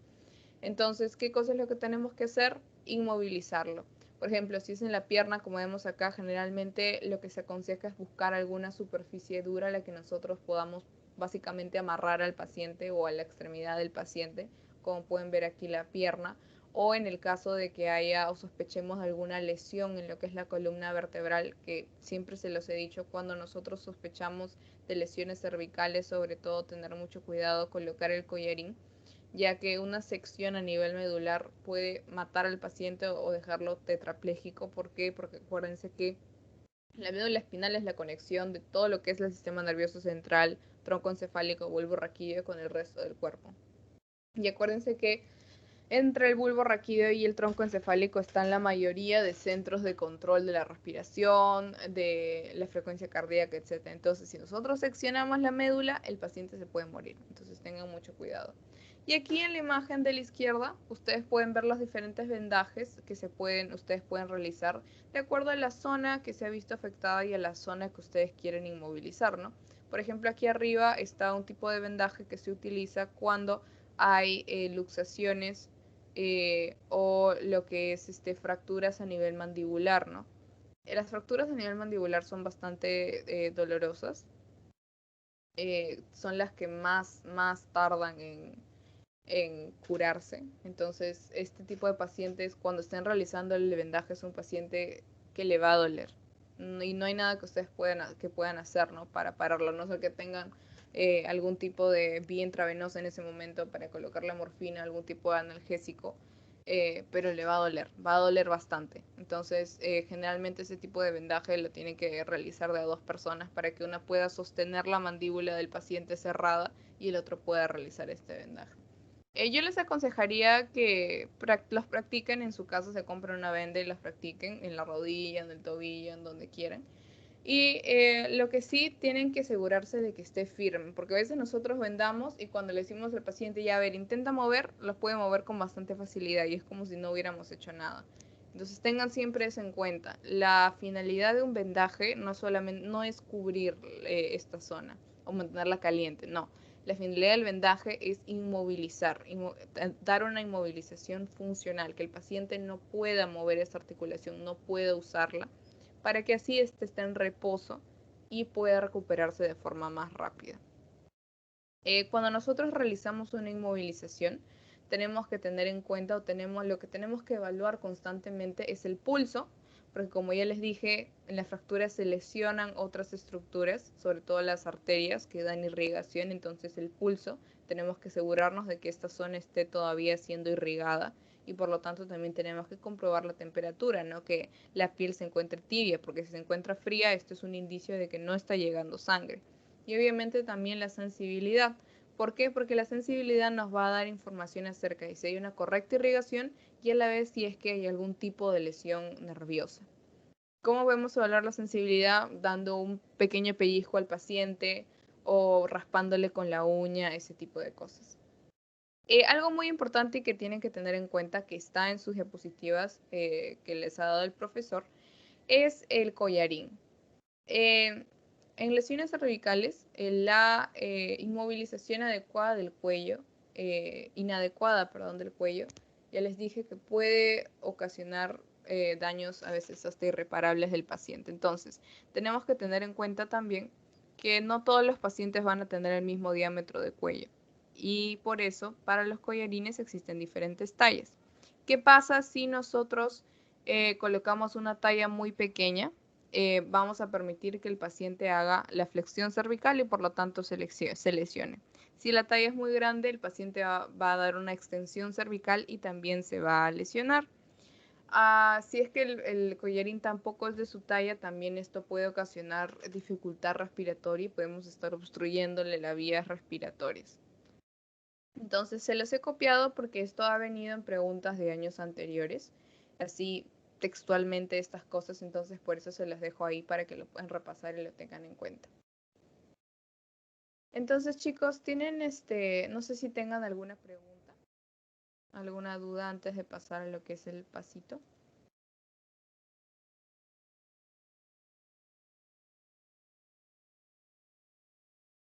Entonces, ¿qué cosa es lo que tenemos que hacer? Inmovilizarlo. Por ejemplo, si es en la pierna, como vemos acá, generalmente lo que se aconseja es buscar alguna superficie dura a la que nosotros podamos básicamente amarrar al paciente o a la extremidad del paciente, como pueden ver aquí la pierna, o en el caso de que haya o sospechemos alguna lesión en lo que es la columna vertebral, que siempre se los he dicho, cuando nosotros sospechamos de lesiones cervicales, sobre todo tener mucho cuidado, colocar el collarín, ya que una sección a nivel medular puede matar al paciente o dejarlo tetrapléjico. ¿Por qué? Porque acuérdense que la médula espinal es la conexión de todo lo que es el sistema nervioso central, tronco encefálico, bulbo raquídeo con el resto del cuerpo. Y acuérdense que entre el bulbo raquídeo y el tronco encefálico están la mayoría de centros de control de la respiración, de la frecuencia cardíaca, etc. Entonces, si nosotros seccionamos la médula, el paciente se puede morir. Entonces, tengan mucho cuidado. Y aquí en la imagen de la izquierda, ustedes pueden ver los diferentes vendajes que ustedes pueden realizar de acuerdo a la zona que se ha visto afectada y a la zona que ustedes quieren inmovilizar, ¿no? Por ejemplo, aquí arriba está un tipo de vendaje que se utiliza cuando hay luxaciones o lo que es fracturas a nivel mandibular, ¿no? Las fracturas a nivel mandibular son bastante dolorosas, son las que más tardan en curarse. Entonces, este tipo de pacientes, cuando estén realizando el vendaje, es un paciente que le va a doler. Y no hay nada que ustedes puedan hacer, ¿no? Para pararlo, no sé que tengan algún tipo de vía intravenosa en ese momento para colocarle morfina, algún tipo de analgésico, pero le va a doler bastante. Entonces, generalmente ese tipo de vendaje lo tienen que realizar de a 2 personas para que una pueda sostener la mandíbula del paciente cerrada y el otro pueda realizar este vendaje. Yo les aconsejaría que los practiquen en su casa, se compren una venda y los practiquen en la rodilla, en el tobillo, en donde quieran. Y lo que sí tienen que asegurarse de que esté firme, porque a veces nosotros vendamos y cuando le decimos al paciente, ya a ver, intenta mover, los puede mover con bastante facilidad y es como si no hubiéramos hecho nada. Entonces tengan siempre eso en cuenta. La finalidad de un vendaje no es cubrir esta zona o mantenerla caliente, no. La finalidad del vendaje es inmovilizar, dar una inmovilización funcional, que el paciente no pueda mover esa articulación, no pueda usarla, para que así esté en reposo y pueda recuperarse de forma más rápida. Cuando nosotros realizamos una inmovilización, tenemos que tener en cuenta lo que tenemos que evaluar constantemente es el pulso, porque como ya les dije, en las fracturas se lesionan otras estructuras, sobre todo las arterias que dan irrigación, entonces el pulso, tenemos que asegurarnos de que esta zona esté todavía siendo irrigada y por lo tanto también tenemos que comprobar la temperatura, ¿no? Que la piel se encuentre tibia, porque si se encuentra fría, esto es un indicio de que no está llegando sangre. Y obviamente también la sensibilidad. ¿Por qué? Porque la sensibilidad nos va a dar información acerca de si hay una correcta irrigación y a la vez si es que hay algún tipo de lesión nerviosa. ¿Cómo podemos evaluar la sensibilidad? Dando un pequeño pellizco al paciente o raspándole con la uña, ese tipo de cosas. Algo muy importante y que tienen que tener en cuenta, que está en sus diapositivas que les ha dado el profesor, es el collarín. En lesiones cervicales, la inmovilización adecuada del cuello, inadecuada, perdón, del cuello, ya les dije que puede ocasionar daños a veces hasta irreparables del paciente. Entonces, tenemos que tener en cuenta también que no todos los pacientes van a tener el mismo diámetro de cuello y por eso para los collarines existen diferentes tallas. ¿Qué pasa si nosotros colocamos una talla muy pequeña? Vamos a permitir que el paciente haga la flexión cervical y por lo tanto se lesione. Si la talla es muy grande, el paciente va a dar una extensión cervical y también se va a lesionar. Si es que el collarín tampoco es de su talla, también esto puede ocasionar dificultad respiratoria y podemos estar obstruyéndole las vías respiratorias. Entonces se los he copiado porque esto ha venido en preguntas de años anteriores, así textualmente estas cosas, entonces por eso se las dejo ahí para que lo puedan repasar y lo tengan en cuenta. Entonces, chicos, tienen no sé si tengan alguna pregunta, alguna duda antes de pasar a lo que es el pasito.